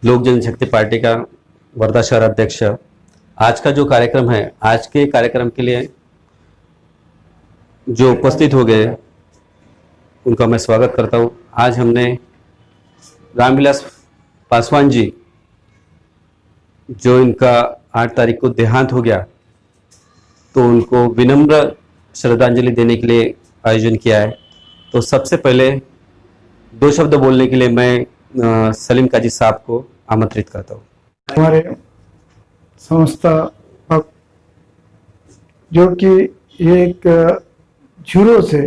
लोक जनशक्ति पार्टी का वर्धा शहर अध्यक्ष। आज का जो कार्यक्रम है, आज के कार्यक्रम के लिए जो उपस्थित हो गए उनका मैं स्वागत करता हूं। आज हमने रामविलास पासवान जी, जो इनका 8 तारीख को देहांत हो गया, तो उनको विनम्र श्रद्धांजलि देने के लिए आयोजन किया है। तो सबसे पहले 2 शब्द बोलने के लिए मैं सलीम काजी साहब को आमंत्रित करता हूँ। हमारे संस्थापक जो कि एक झूरों से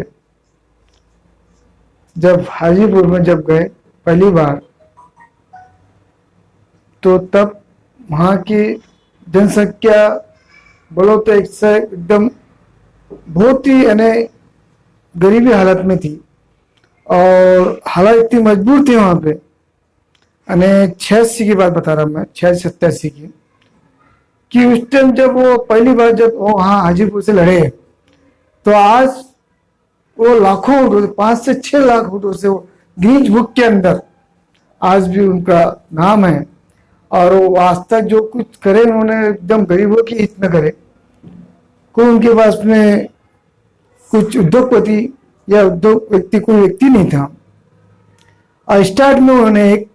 जब हाजीपुर में जब गए पहली बार, तो तब वहाँ की जनसंख्या बोलो तो एकदम बहुत ही यानी गरीबी हालत में थी और हालात इतनी मजबूर थी वहाँ पे। 86 की बात बता रहा हूँ मैं, 86-87 की, कि उस टाइम जब वो पहली बार जब वो वहाँ हाजीपुर से लड़े, तो आज वो लाखों वोटों से 5 से 6 लाख वोटों से वो गिनीज बुक के अंदर आज भी उनका नाम है। और वो आज तक जो कुछ करे उन्होंने एकदम गरीबों की हित में करे। कोई उनके पास में कुछ उद्योगपति या उद्योग व्यक्ति कोई व्यक्ति नहीं था। और स्टार्ट में उन्होंने एक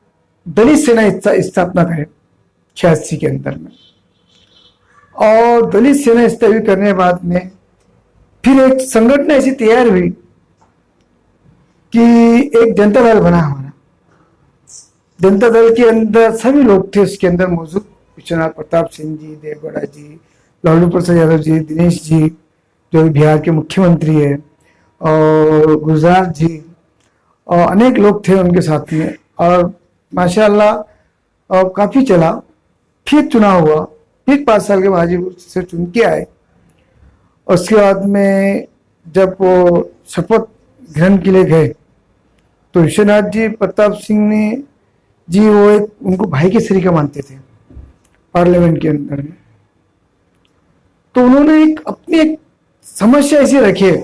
दलित सेना स्थापना करे 86 के अंदर में, और दलित सेना स्थापित करने के बाद में फिर एक संगठन ऐसी तैयार हुई कि एक जनता दल बना हमारा। जनता दल के अंदर सभी लोग थे उसके अंदर मौजूद, विश्वनाथ प्रताप सिंह जी, देवगौड़ा जी, लालू प्रसाद यादव जी, दिनेश जी जो बिहार के मुख्यमंत्री है, और गुजरात जी, और अनेक लोग थे उनके साथ में। और माशाअल्लाह काफी चला। फिर चुनाव हुआ, फिर 5 साल के बाद हाजीपुर से चुन के आए। उसके बाद में जब वो शपथ ग्रहण के लिए गए, तो विश्वनाथ जी प्रताप सिंह ने जी वो एक उनको भाई के सरीका मानते थे पार्लियामेंट के अंदर में। तो उन्होंने अपनी एक समस्या ऐसी रखी है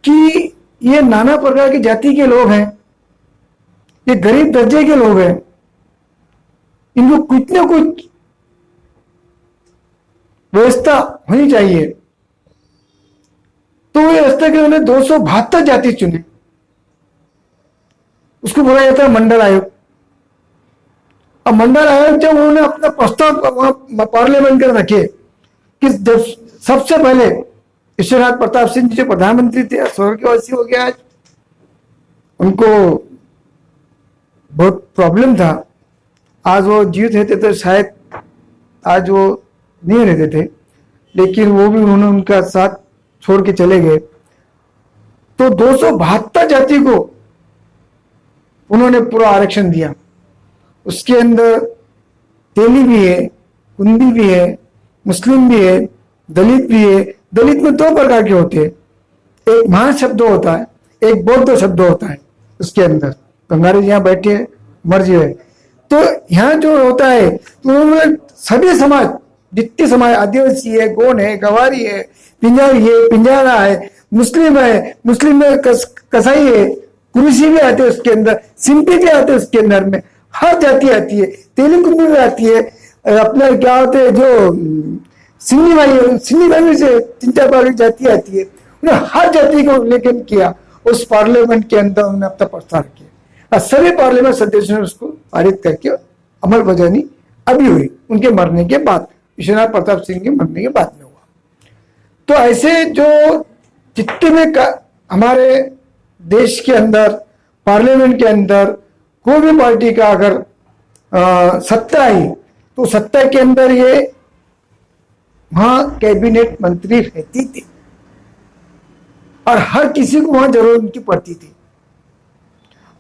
कि ये नाना प्रकार की जाति के लोग हैं, ये गरीब दर्जे के लोग हैं, इनको कुछ ना कुछ व्यवस्था होनी चाहिए। तो ये व्यवस्था के उन्होंने 272 जाति चुने। उसको बोला जाता है मंडल आयोग। अब मंडल आयोग जब उन्होंने अपना प्रस्ताव पार्लियामेंट में रखे कि जब सबसे पहले विश्वनाथ प्रताप सिंह जी जो प्रधानमंत्री थे, स्वर्गवासी हो गया, आज उनको बहुत प्रॉब्लम था। आज वो जीवित रहते तो शायद आज वो नहीं रहते थे, लेकिन वो भी उन्होंने उनका साथ छोड़ के चले गए। तो 272 जाति को उन्होंने पूरा आरक्षण दिया। उसके अंदर तेली भी है, कुंदी भी है, मुस्लिम भी है, दलित भी है। दलित में 2 प्रकार के होते हैं, एक महान शब्द होता है, एक बौद्ध शब्द होता है उसके अंदर। कंगारू यहाँ बैठे मर्जी है। तो यहाँ जो होता है, तो उन्होंने सभी समाज, जितने समाज, आदिवासी है, गोंड है, गवारी है, पिंजारी है, पिंजारा है, मुस्लिम है, मुस्लिम में कसाई है, कुरुशी भी आते हैं उसके अंदर, सिंपी भी आते हैं उसके अंदर में, हर जाति आती है। तेलुगु भी आती है, अपना क्या होते हैं जो सिंधी भाई से 3-4 जाति आती है। उन्होंने हर जाति को उल्लेखन किया उस पार्लियामेंट के अंदर। उन्होंने अपना प्रस्ताव किया और सभी पार्लियामेंट सदस्यों ने उसको पारित करके अमल बजानी अभी हुई, उनके मरने के बाद, विश्वनाथ प्रताप सिंह के मरने के बाद में हुआ। तो ऐसे जो जितने भी हमारे देश के अंदर पार्लियामेंट के अंदर कोई भी पार्टी का अगर सत्ता आई, तो सत्ता के अंदर ये वहां कैबिनेट मंत्री रहती थी और हर किसी को वहां जरूरत उनकी पड़ती थी।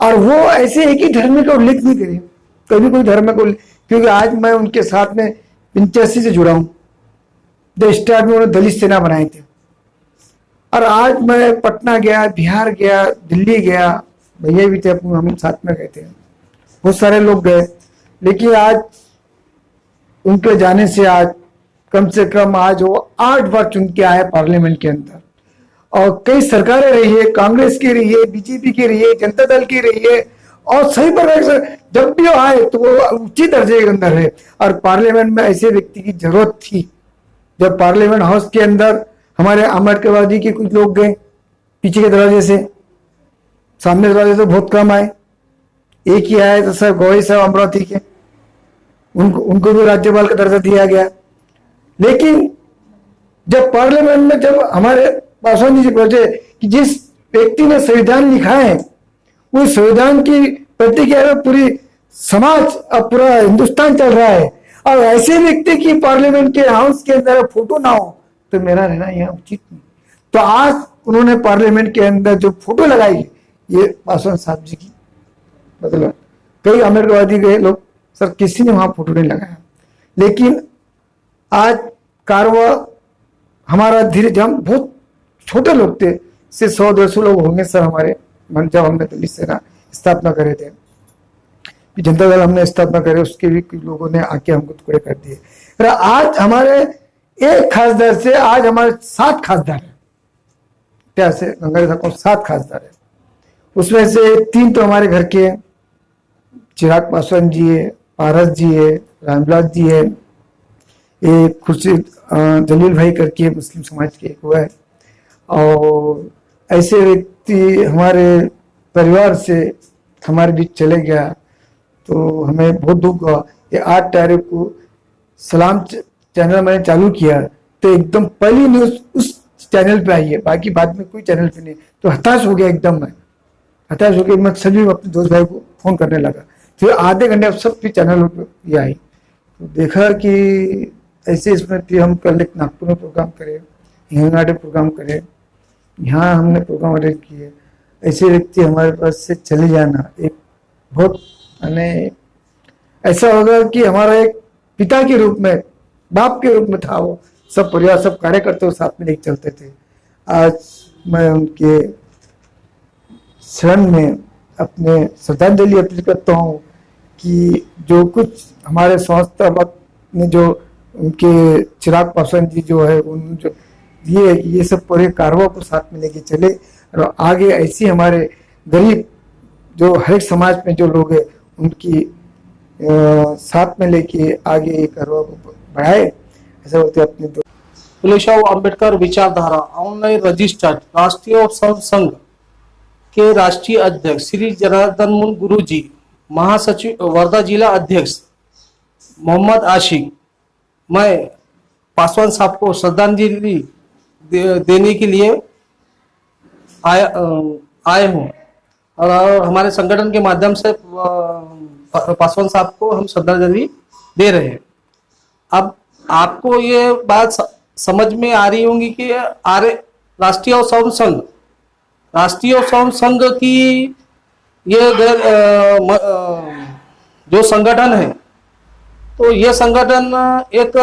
और वो ऐसे एक ही धर्म का उल्लेख नहीं करे, कभी कोई धर्म का, क्योंकि आज मैं उनके साथ में 85 से जुड़ा हूं। द स्टार्ट में उन्होंने दलित सेना बनाए थे, और आज मैं पटना गया, बिहार गया, दिल्ली गया, भैया भी थे, हम साथ में गए थे, बहुत सारे लोग गए। लेकिन आज उनके जाने से आज कम से कम आज वो 8 बार चुन के आए पार्लियामेंट के अंदर, और कई सरकारें रही है, कांग्रेस की रही है, बीजेपी की रही है, जनता दल की रही है, और सही प्रकार से जब भी वो आए तो वो उचित दर्जे के अंदर है। और पार्लियामेंट में ऐसे व्यक्ति की जरूरत थी। जब पार्लियामेंट हाउस के अंदर हमारे आम्बेडकरवादी के कुछ लोग गए पीछे के दरवाजे से, सामने दरवाजे से बहुत कम आए, एक ही आए तो सर गौरी साहब अमरावती के, उनको भी राज्यपाल का दर्जा दिया गया। लेकिन जब पार्लियामेंट में जब हमारे पासवान जी पहुंचे कि जिस व्यक्ति ने संविधान लिखा है उस संविधान की प्रतिक्रिया में पूरी समाज और पूरा हिंदुस्तान चल रहा है, और ऐसे व्यक्ति की पार्लियामेंट के हाउस के अंदर फोटो ना हो तो मेरा रहना यहाँ उचित नहीं। तो आज उन्होंने पार्लियामेंट के अंदर जो फोटो लगाई ये पासवान साहब जी की, मतलब कई अमेरिकवादी के लोग सर किसी ने वहां फोटो नहीं लगाया। लेकिन आज कारवा हमारा धीरे जब बहुत छोटे लोग थे, से 100-200 लोग होंगे सर हमारे, जब हमने दलित सेना स्थापना करे थे, जनता दल हमने स्थापना करे, उसके भी कुछ लोगों ने आके हमको टुकड़े कर दिए। आज हमारे एक खासदार से आज हमारे 7 खासदार है, क्या से गंगाधर साहब को 7 खासदार है। उसमें से 3 तो हमारे घर के, चिराग पासवान जी है, पारस जी है, रामविलास जी है, एक खुर्शीद जलील भाई करके मुस्लिम समाज के एक हुआ है। और ऐसे व्यक्ति हमारे परिवार से हमारे बीच चले गया तो हमें बहुत दुख हुआ। ये 8 तारीख को सलाम चैनल मैंने चालू किया तो एकदम पहली न्यूज उस चैनल पे आई है, बाकी बाद में कोई चैनल पे नहीं। तो हताश हो गया एकदम, मैं हताश हो गया। मैं सभी अपने दोस्त भाई को फोन करने लगा, फिर आधे घंटे अब सब चैनलों पर ये आई तो देखा कि ऐसे इसमें फिर हम कल एक नागपुर में प्रोग्राम करें, हिंगनाडे प्रोग्राम करें, यहाँ हमने प्रोग्राम अटेंड किए। ऐसे व्यक्ति हमारे पास से चले जाना एक बहुत यानी ऐसा होगा कि हमारा एक पिता के रूप में, बाप के रूप में था वो। सब परिवार सब कार्यकर्ता साथ में लेके चलते थे। आज मैं उनके शरण में अपने श्रद्धांजलि अर्पित करता हूँ कि जो कुछ हमारे संस्था वक्त में जो उनके चिराग पासवान जी जो है उन जो ये सब पूरे कारवा को साथ में लेके चले और आगे ऐसी हमारे गरीब जो हर एक समाज में जो लोग हैं उनकी साथ में लेके आगे ये कारवा को बढ़ाए। ऐसा होते अपने फुले शाह अम्बेडकर विचारधारा ऑनलाइन रजिस्टर्ड राष्ट्रीय संघ के राष्ट्रीय अध्यक्ष श्री जनार्दन मुन गुरु जी, महासचिव वर्धा जिला अध्यक्ष मोहम्मद आशिक, मैं पासवान साहब को श्रद्धांजलि देने के लिए आए हूँ और हमारे संगठन के माध्यम से पासवान साहब को हम श्रद्धांजलि दे रहे हैं। अब आपको ये बात समझ में आ रही होंगी कि राष्ट्रीय स्वयं संघ की ये जो संगठन है तो ये संगठन एक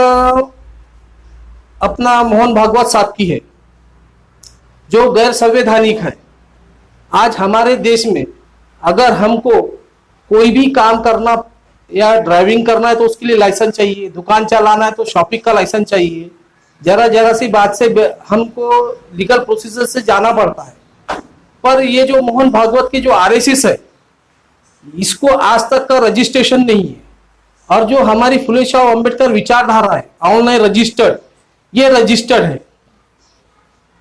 अपना मोहन भागवत साहब की है जो गैर संवैधानिक है। आज हमारे देश में अगर हमको कोई भी काम करना या ड्राइविंग करना है तो उसके लिए लाइसेंस चाहिए, दुकान चलाना है तो शॉपिंग का लाइसेंस चाहिए, जरा सी बात से हमको लीगल प्रोसीजर से जाना पड़ता है। पर ये जो मोहन भागवत की जो आरएसएस है इसको आज तक का रजिस्ट्रेशन नहीं है। और जो हमारी फुले शाह अम्बेडकर विचारधारा है ऑनलाइन रजिस्टर्ड, ये रजिस्टर्ड है।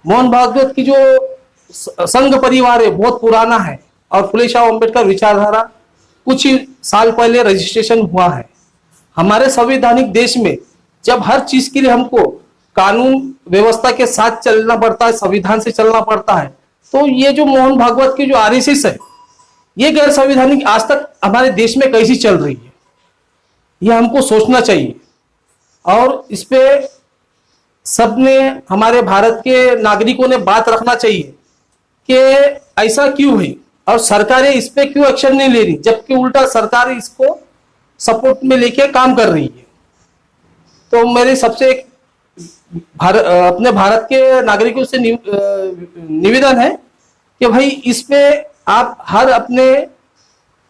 मोहन भागवत की जो संघ परिवार है बहुत पुराना है और फुले शाह अम्बेडकर विचारधारा कुछ ही साल पहले रजिस्ट्रेशन हुआ है। हमारे संवैधानिक देश में जब हर चीज के लिए हमको कानून व्यवस्था के साथ चलना पड़ता है, संविधान से चलना पड़ता है, तो ये जो मोहन भागवत की जो आरएसएस है ये गैर संवैधानिक आज तक हमारे देश में कैसी चल रही है, ये हमको सोचना चाहिए। और इस पे सबने हमारे भारत के नागरिकों ने बात रखना चाहिए कि ऐसा क्यों है और सरकारें इस पे क्यों एक्शन नहीं ले रही, जबकि उल्टा सरकार इसको सपोर्ट में लेके काम कर रही है। तो मेरे सबसे अपने भारत के नागरिकों से निवेदन है कि भाई इस पे आप हर अपने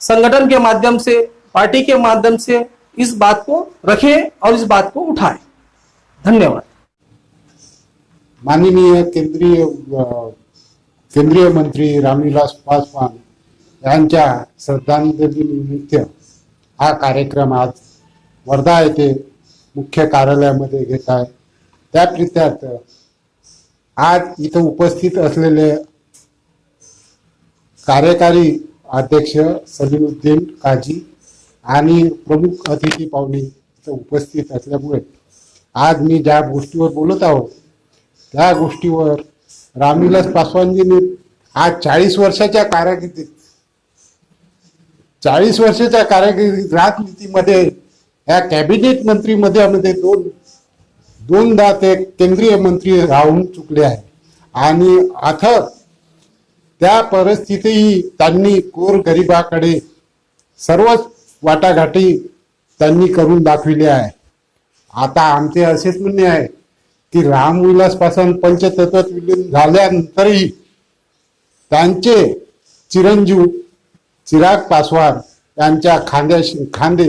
संगठन के माध्यम से, पार्टी के माध्यम से इस बात को रखें और इस बात को उठाएं। धन्यवाद। माननीय केंद्रीय मंत्री रामविलास पासवान यांच्या श्रद्धांजलीनिमित्त हा कार्यक्रम आज वर्धा येथे मुख्य कार्यालयामध्ये घेत आहे. त्या प्रित्यार्थ आज इथं उपस्थित असलेले कार्यकारी अध्यक्ष सलीमुद्दीन काजी आणि प्रमुख अतिथी पाहुणे इथं उपस्थित असल्यामुळे आज मी ज्या गोष्टीवर बोलत आहोत त्या गोष्टीवर रामविलास पासवानजींनी आज 40 वर्षाच्या कारकिर्दीत राजनीतीमध्ये या कॅबिनेट मंत्रिमध्ये दोनदा ते केंद्रीय मंत्री राहून चुकले आहे आणि आता त्या परिस्थितीही त्यांनी गोरगरिबाकडे सर्वच वाटाघाटी त्यांनी करून दाखविले आहे. आता आमचे असेच म्हणणे आहे की रामविलास पासवान पंचतत्वात विलीन झाल्यानंतरही त्यांचे चिरंजीव चिराग पासवान यांच्या खांद्याशी खांदे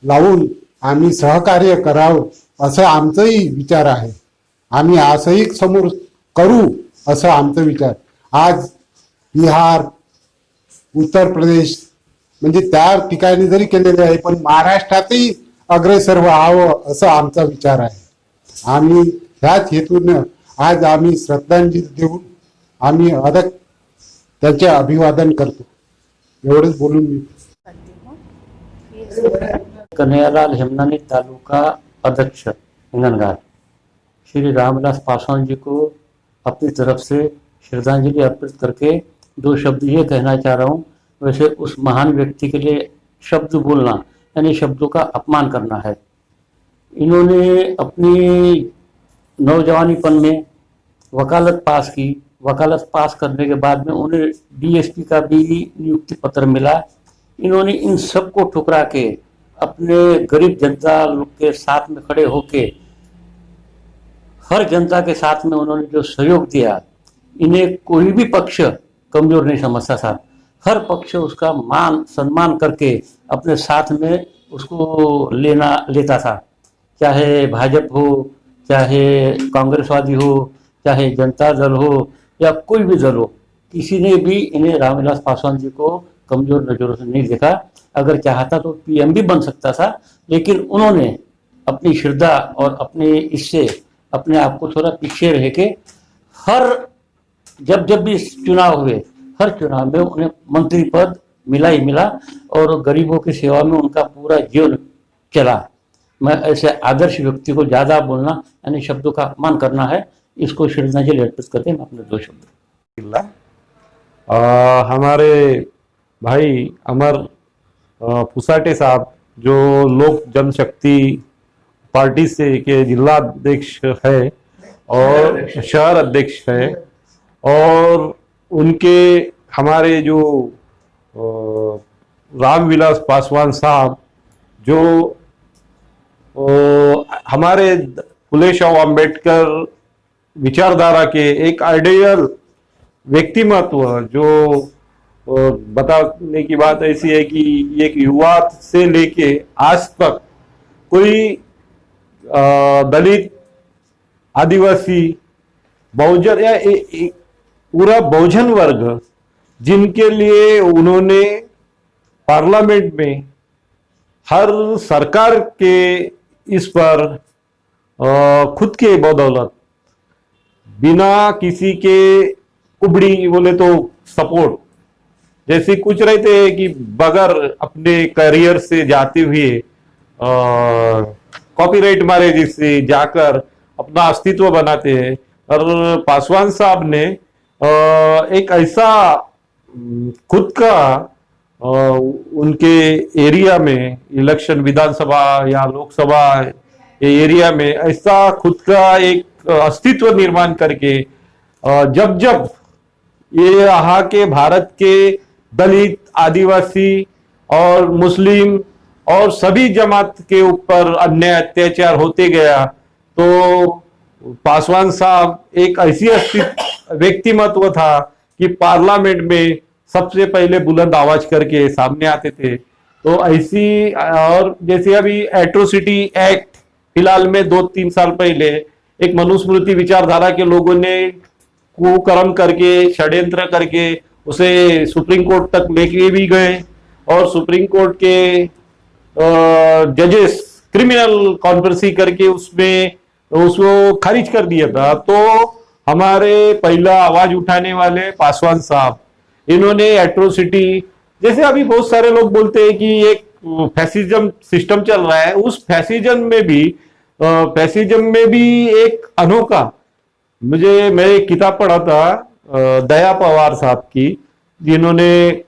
लावून आम्ही सहकार्य करावं असं आमचंही विचार आहे. आम्ही असंही समोर करू असं आमचं विचार. आज बिहार, उत्तर प्रदेश म्हणजे त्या ठिकाणी जरी केलेले आहे पण महाराष्ट्रातही अग्रेसर व्हावं असं आमचा विचार आहे. आम्ही ह्याच हेतून आज आम्ही श्रद्धांजली देऊन आम्ही अदक त्याचे अभिवादन करतो. एवढंच बोलून मी कन्हैयालाल हेमनानी तालुका अध्यक्ष हिंगनघाट श्री रामविलास पासवान जी को अपनी तरफ से श्रद्धांजलि अर्पित करके 2 शब्द ये कहना चाह रहा हूँ. वैसे उस महान व्यक्ति के लिए शब्द बोलना यानी शब्दों का अपमान करना है. इन्होंने अपनी नौजवानीपन में वकालत पास की. वकालत पास करने के बाद में उन्हें डीएसपी का भी नियुक्ति पत्र मिला. इन्होंने इन सबको ठुकरा के अपने गरीब जनता लोग के साथ में खड़े होके हर जनता के साथ में उन्होंने जो सहयोग दिया, इन्हें कोई भी पक्ष कमजोर नहीं समझता था. हर पक्ष उसका मान सम्मान करके अपने साथ में उसको लेता था. चाहे भाजपा हो, चाहे कांग्रेसवादी हो, चाहे जनता दल हो या कोई भी दल हो, किसी ने भी इन्हें रामविलास पासवान जी को कमजोर नजरों से नहीं देखा. अगर चाहता तो पीएम भी बन सकता था, लेकिन उन्होंने अपनी श्रद्धा और अपने इससे अपने आप को थोड़ा पीछे रह के हर जब भी चुनाव हुए हर चुनाव में उन्हें मंत्री पद मिला ही मिला और गरीबों की सेवा में उनका पूरा जीवन चला. मैं ऐसे आदर्श व्यक्ति को ज्यादा बोलना यानी शब्दों का अपमान करना है, इसको श्रद्धांजलि अर्पित करके मैं अपने 2 शब्द हमारे भाई अमर पुसाटे साहब जो लोक जनशक्ति पार्टी से के जिला अध्यक्ष है और शहर अध्यक्ष है और उनके हमारे जो रामविलास पासवान साहब जो हमारे फुले शाह अम्बेडकर विचारधारा के एक आइडियल व्यक्तिमत्व जो बताने की बात ऐसी है कि एक युवा से लेके आज तक कोई दलित, आदिवासी, बहुजन या पूरा बहुजन वर्ग जिनके लिए उन्होंने पार्लियामेंट में हर सरकार के इस पर खुद के बदौलत बिना किसी के उबड़ी बोले तो सपोर्ट जैसे कुछ रहते हैं कि बगैर अपने करियर से जाते हुए कॉपीराइट मैरिज से जाकर अपना अस्तित्व बनाते हैं. और पासवान साहब ने एक ऐसा खुद का उनके एरिया में इलेक्शन विधानसभा या लोकसभा एरिया में ऐसा खुद का एक अस्तित्व निर्माण करके जब ये यहाँ के भारत के दलित, आदिवासी और मुस्लिम और सभी जमात के ऊपर अन्याय अत्याचार होते गया तो पासवान साहब एक ऐसी व्यक्तिमत्व था कि पार्लियामेंट में सबसे पहले बुलंद आवाज करके सामने आते थे. तो ऐसी और जैसे अभी एट्रोसिटी एक्ट फिलहाल में 2-3 साल पहले एक मनुस्मृति विचारधारा के लोगों ने कुकर्म करके षड्यंत्र करके उसे सुप्रीम कोर्ट तक लेके भी गए और सुप्रीम कोर्ट के जजेस क्रिमिनल कॉन्ट्रोवर्सी करके उसमें उसको खारिज कर दिया था। तो हमारे पहला आवाज उठाने वाले पासवान साहब, इन्होंने एट्रोसिटी, जैसे अभी बहुत सारे लोग बोलते हैं कि एक फैसिज्म सिस्टम चल रहा है, उस फैसिज्म में भी एक अनोखा, मैं एक किताब पढ़ा था दया पवार साहब की, जिन्होंने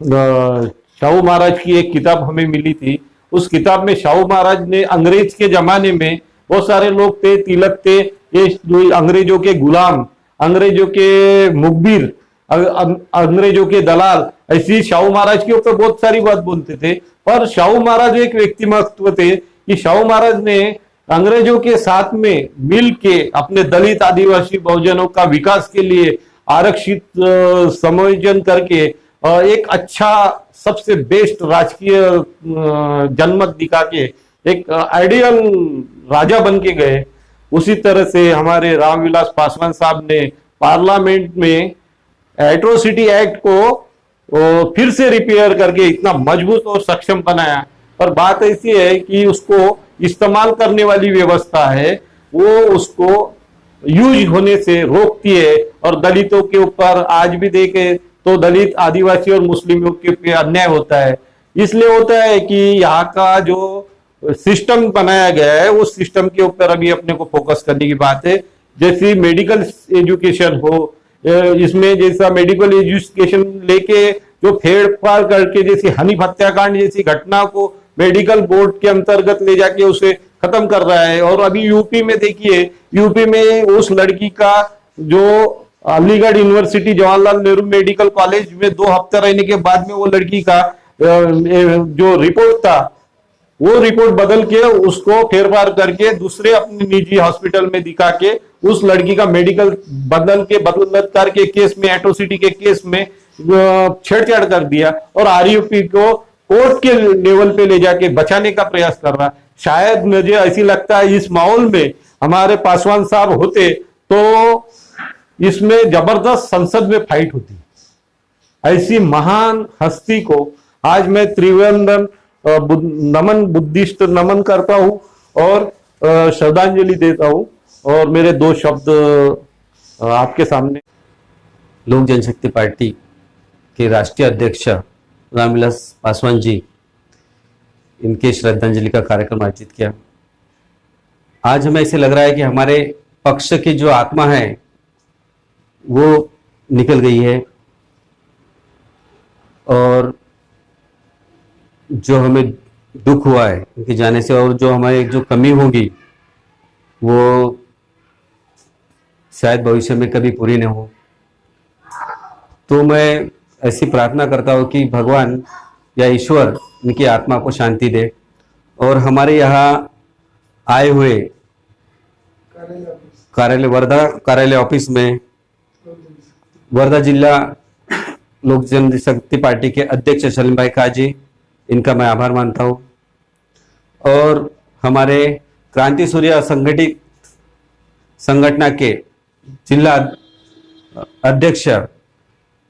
शाहू महाराज की एक किताब हमें मिली थी। उस किताब में शाहू महाराज ने अंग्रेज के जमाने में बहुत सारे लोग थे, तिलक थे, ये अंग्रेजों के गुलाम, अंग्रेजों के मुखबिर, अंग्रेजों के दलाल, ऐसी शाहू महाराज के ऊपर बहुत सारी बात बोलते थे। पर शाहू महाराज एक व्यक्तिमत्व थे कि शाहू महाराज ने अंग्रेजों के साथ में मिल के अपने दलित आदिवासी बहुजनों का विकास के लिए आरक्षित समायोजन करके एक अच्छा सबसे बेस्ट राजकीय जनमत दिखा के एक आइडियल राजा बन के गए। उसी तरह से हमारे रामविलास पासवान साहब ने पार्लियामेंट में एट्रोसिटी एक्ट को फिर से रिपेयर करके इतना मजबूत और सक्षम बनाया। पर बात ऐसी है कि उसको इस्तेमाल करने वाली व्यवस्था है वो उसको यूज होने से रोकती है, और दलितों के ऊपर आज भी देखे तो दलित आदिवासी और मुस्लिमों के पे अन्याय होता है। इसलिए होता है कि यहाँ का जो सिस्टम बनाया गया है उस सिस्टम के ऊपर अभी अपने को फोकस करने की बात है। जैसी मेडिकल एजुकेशन हो, इसमें जैसा मेडिकल एजुकेशन लेके जो फेरफार करके जैसी हनीफ हत्याकांड जैसी घटना को मेडिकल बोर्ड के अंतर्गत ले जाके उसे खत्म कर रहा है। और अभी यूपी में देखिए, यूपी में उस लड़की का जो Aligarh university Jawaharlal Nehru medical college में 2 हफ्ते रहने के बाद में वो लड़की का जो रिपोर्ट था वो रिपोर्ट बदल के उसको फेरफार करके दूसरे अपने निजी हॉस्पिटल में दिखा के उस लड़की का मेडिकल बलात्कार के केस में, एट्रोसिटी के केस में छेड़छाड़ कर दिया और आरयूपी को कोर्ट के लेवल पे ले जाके बचाने का प्रयास कर रहा। शायद मुझे ऐसी लगता है इस माहौल में हमारे पासवान साहब होते तो इसमें जबरदस्त संसद में फाइट होती। ऐसी महान हस्ती को आज मैं त्रिवेंद्र नमन बुद्धिस्ट नमन करता हूं और श्रद्धांजलि देता हूं। और मेरे 2 शब्द आपके सामने। लोक जनशक्ति पार्टी के राष्ट्रीय अध्यक्ष रामविलास पासवान जी, इनके श्रद्धांजलि का कार्यक्रम आयोजित किया। आज हमें ऐसे लग रहा है कि हमारे पक्ष की जो आत्मा है वो निकल गई है और जो हमें दुख हुआ है उनके जाने से और जो हमारे जो कमी होगी वो शायद भविष्य में कभी पूरी न हो। तो मैं ऐसी प्रार्थना करता हूँ कि भगवान या ईश्वर इनकी आत्मा को शांति दे और हमारे यहाँ आए हुए कार्यालय वर्धा कार्यालय ऑफिस में वर्धा जिला लोक जनशक्ति पार्टी के अध्यक्ष सलीम भाई काजी, इनका मैं आभार मानता हूँ। और हमारे क्रांति सूर्य असंगठित संगठन के जिला अध्यक्ष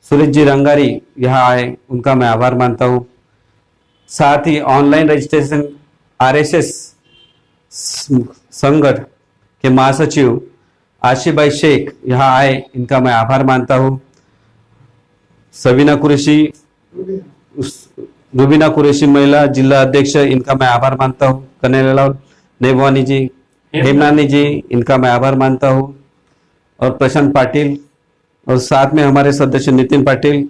सुरेश जी रंगारी यहाँ आए, उनका मैं आभार मानता हूँ। साथ ही ऑनलाइन रजिस्ट्रेशन आरएसएस संघ के महासचिव आशिफ भाई शेख यहाँ आए, इनका मैं आभार मानता हूँ। रुबीना कुरैशी महिला जिला अध्यक्ष, इनका मैं आभार मानता हूँ। कन्हैयालाल नेभवानी जी, हेमनानी जी, इनका मैं आभार मानता हूँ। और प्रशांत पाटिल और साथ में हमारे सदस्य नितिन पाटिल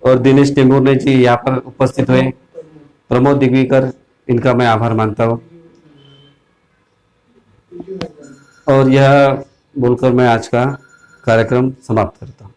और दिनेश टेमुरने जी यहाँ पर उपस्थित हुए। प्रमोद दिग्विकर, इनका मैं आभार मानता हूँ। और यह बोलकर मैं आज का कार्यक्रम समाप्त करता हूँ।